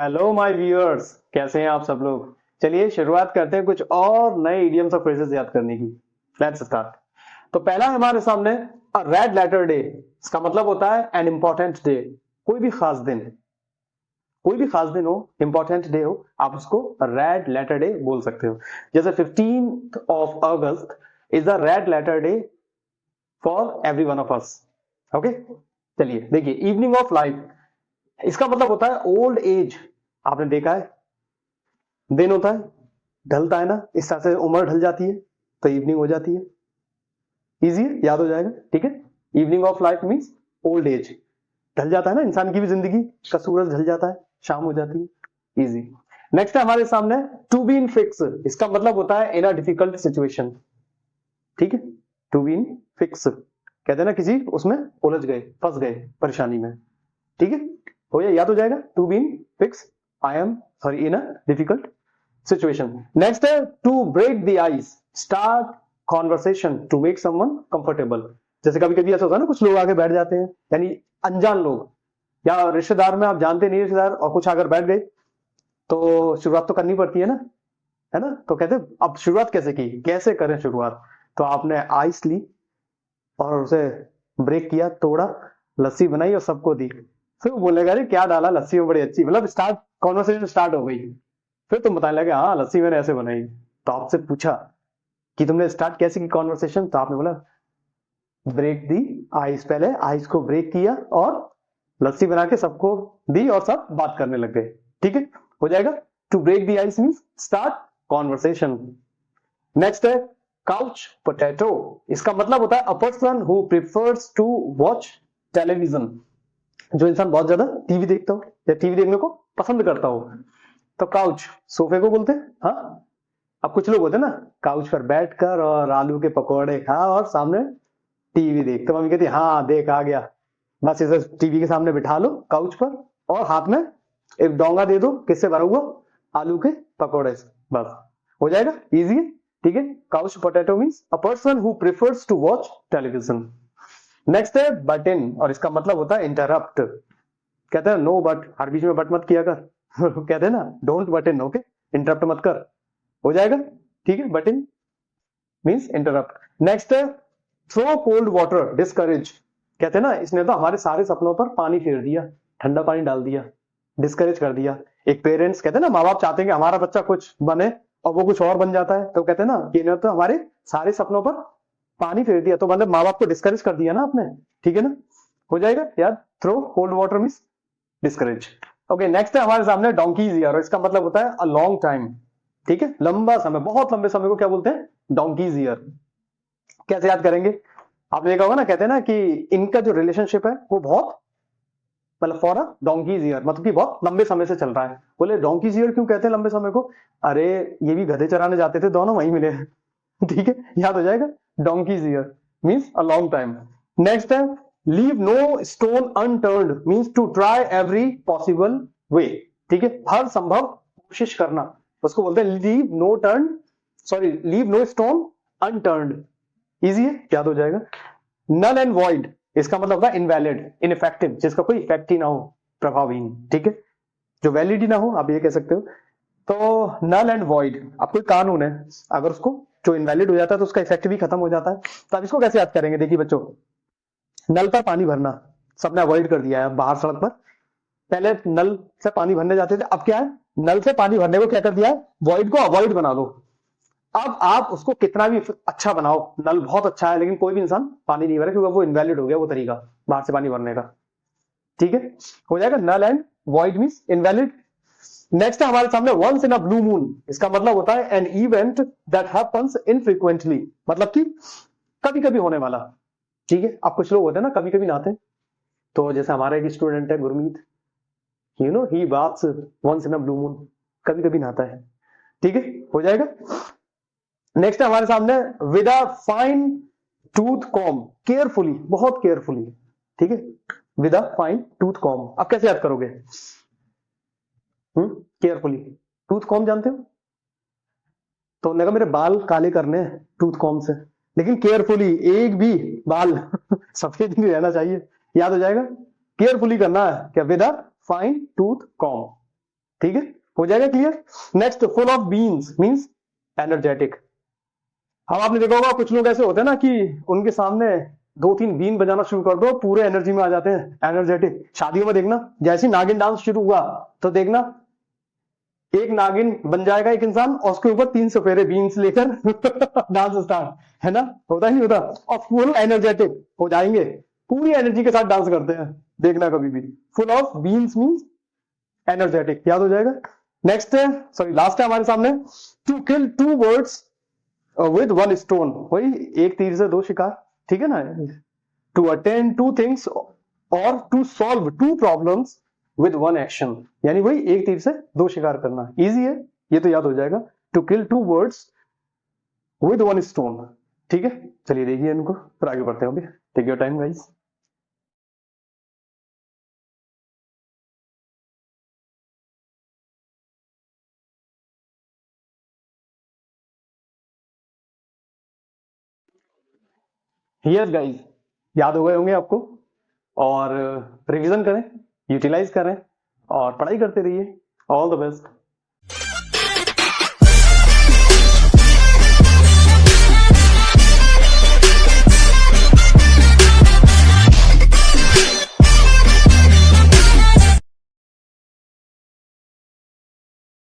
Hello my viewers, कैसे हैं आप सब लोग। चलिए शुरुआत करते हैं कुछ और नए इडियम्स और फ्रेजेस याद करने की। Let's start. तो पहला है हमारे सामने अ रेड लेटर डे। इसका मतलब होता है एन इंपॉर्टेंट डे। कोई भी खास दिन, कोई भी खास दिन हो, इंपॉर्टेंट डे हो, आप उसको रेड लेटर डे बोल सकते हो। जैसे 15th of August is a red letter day for every one of us. Okay, चलिए देखिए इवनिंग ऑफ लाइफ, इसका मतलब होता है ओल्ड एज। आपने देखा है दिन होता है, ढलता है ना, इस तरह से उम्र ढल जाती है तो इवनिंग हो जाती है। इजी है, याद हो जाएगा। ठीक है, evening of life means old age. ढल जाता है ना, इंसान की भी जिंदगी का सूरज ढल जाता है, शाम हो जाती है। इजी। नेक्स्ट है हमारे सामने टू बी इन फिक्स। इसका मतलब होता है इन अ डिफिकल्ट सिचुएशन। ठीक है, टू बी इन फिक्स कहते हैं ना किसी उसमें उलझ गए, फंस गए परेशानी में। ठीक है, हो या याद हो जाएगा। To be in fix, I am sorry in a difficult situation. Next है to break the ice, start conversation to make someone comfortable. जैसे कभी कभी ऐसा होता है ना, कुछ लोग आगे बैठ जाते हैं, यानी अनजान लोग या रिश्तेदार में आप जानते नहीं रिश्तेदार, और कुछ अगर बैठ गए तो शुरुआत तो करनी पड़ती है ना। तो कहते हैं अब शुरुआत कैसे की, कैसे करें शुरुआत। तो आपने आइस ली और उसे ब्रेक किया, तोड़ा, लस्सी बनाई और सबको दी। फिर वो बोलेगा अरे क्या डाला लस्सी में, बड़ी अच्छी, मतलब स्टार्ट, कॉन्वर्सेशन स्टार्ट हो गई। फिर तुम बताने लगे हाँ लस्सी मैंने ऐसे बनाई। तो आपसे पूछा कि तुमने स्टार्ट कैसे की कॉन्वर्सेशन, तो आपने बोला ब्रेक दी आइस, पहले आइस को ब्रेक किया और लस्सी बना के सबको दी और सब बात करने लग गए। ठीक है, हो जाएगा। To break the ice means start conversation. Next है काउच पोटैटो। इसका मतलब होता है a person who prefers to watch television. जो इंसान बहुत ज्यादा टीवी देखता हो या टीवी देखने को पसंद करता हो, तो काउच सोफे को बोलते हैं। हाँ, अब कुछ लोग होते हैं ना काउच पर बैठकर और आलू के पकौड़े खा और सामने टीवी देख, तो मम्मी कहती है हाँ देख आ गया, बस इसे टीवी के सामने बिठा लो काउच पर और हाथ में एक डोंगा दे दो, किससे भरा हुआ, आलू के पकौड़े से, बस हो जाएगा। इजी है। ठीक है, couch potato means a person who prefers to watch television. Next है बट इन, और इसका मतलब होता है इंटरप्ट। कहते हैं नो बट, हर बीच में बट मत किया कर कहते हैं ना don't but in, okay, interrupt मत कर, हो जाएगा। ठीक है, बट इन मीन्स इंटरप्ट। नेक्स्ट है थ्रो कोल्ड वाटर, डिस्करेज। कहते हैं ना इसने तो हमारे सारे सपनों पर पानी फेर दिया, ठंडा पानी डाल दिया, डिस्करेज कर दिया। एक पेरेंट्स कहते हैं ना, माँ बाप चाहते हैं कि हमारा बच्चा कुछ बने और वो कुछ और बन जाता है, तो कहते हैं ना कि इन्होंने तो हमारे सारे सपनों पर पानी फेर दिया, तो मतलब माँ बाप को डिस्करेज कर दिया ना आपने। ठीक है ना, हो जाएगा याद। Throw cold water means discourage. Okay, next है हमारे सामने डोंकीज ईयर, और इसका मतलब होता है अ लॉन्ग टाइम। ठीक है, लंबा समय, बहुत लंबे समय को क्या बोलते हैं, डोंकीज ईयर। कैसे याद करेंगे, आपने देखा होगा ना, कहते हैं ना कि इनका जो रिलेशनशिप है वो बहुत, मतलब फॉर अ डोंकीज ईयर, मतलब कि बहुत लंबे समय से चल रहा है। बोले डोंकीज ईयर क्यों कहते हैं लंबे समय को, अरे ये भी गधे चराने जाते थे, दोनों वहीं मिले ठीक है, याद हो जाएगा। Donkey's ear means a long time. Next है leave no stone unturned means to try every possible way. ठीक है, हर संभव कोशिश करना, उसको बोलते हैं leave no turn, sorry leave no stone unturned. Easy है, याद हो जाएगा। नल एंड वॉइड, इसका मतलब होता है इनवैलिड, इनइफेक्टिव, जिसका कोई इफेक्ट ही ना हो, प्रभावहीन। ठीक है, जो वैलिड ही ना हो, आप ये कह सकते हो। तो नल एंड वॉइड, अब कोई कानून है, अगर उसको जो इनवैलिड हो जाता है तो उसका इफेक्ट भी खत्म हो जाता है। तो अब इसको कैसे याद करेंगे, देखिए बच्चों, नल का पानी भरना सबने अवॉइड कर दिया है बाहर सड़क पर। पहले नल से पानी भरने जाते थे, अब क्या है, नल से पानी भरने को क्या कर दिया है, वॉइड को अवॉइड बना दो। अब आप उसको कितना भी अच्छा बनाओ, नल बहुत अच्छा है लेकिन कोई भी इंसान पानी नहीं भरे क्योंकि वो इनवैलिड हो गया वो तरीका बाहर से पानी भरने का। ठीक है, हो जाएगा null and void means invalid. Next है हमारे सामने once in a blue moon, इसका मतलब होता है an event that happens infrequently, मतलब कि कभी कभी होने वाला। ठीक है, अब कुछ लोग होते हैं ना कभी कभी नहाते हैं, तो जैसे हमारा एक स्टूडेंट है Gurmeet, you know he baths once in a blue moon, कभी कभी नहाता है। ठीक है, हो जाएगा। नेक्स्ट है हमारे सामने with a fine tooth com, carefully, बहुत केयरफुली। ठीक है, with a fine tooth com, अब कैसे याद करोगे, केयरफुली, टूथ कॉम जानते हो, तो उन्होंने कहा मेरे बाल काले करने हैं टूथ कॉम से, लेकिन केयरफुली, एक भी बाल सफेद नहीं रहना चाहिए, याद हो जाएगा। केयरफुली करना है क्या, with a fine tooth com. ठीक है, हो जाएगा clear. Next, full of beans means energetic. अब आपने देखा होगा कुछ लोग ऐसे होते हैं ना कि उनके सामने 2-3 बीन बजाना शुरू कर दो, पूरे एनर्जी में आ जाते हैं, एनर्जेटिक। शादियों में देखना, जैसे ही नागिन डांस शुरू हुआ तो देखना एक नागिन बन जाएगा एक इंसान और उसके ऊपर 3 सफेरे बीन्स लेकर डांस स्टार्ट, है ना, होता ही नहीं होता, और फुल एनर्जेटिक हो जाएंगे, पूरी एनर्जी के साथ डांस करते हैं, देखना कभी भी। Full of beans means energetic, याद हो जाएगा। नेक्स्ट है, सॉरी लास्ट है हमारे सामने, to kill 2 birds with 1 stone, वही एक तीर से 2 शिकार, ठीक है ना। टू अटेंड 2 थिंग्स और to solve 2 problems with 1 action, यानी वही एक तीर से 2 शिकार करना, इजी है, ये तो याद हो जाएगा। To kill 2 birds with 1 stone, ठीक है। चलिए देखिए इनको, फिर आगे बढ़ते हैं। अभी take your time guys. Yes guys, याद हो गए होंगे आपको, और रिवीजन करें, यूटिलाइज करें और पढ़ाई करते रहिए। All the best.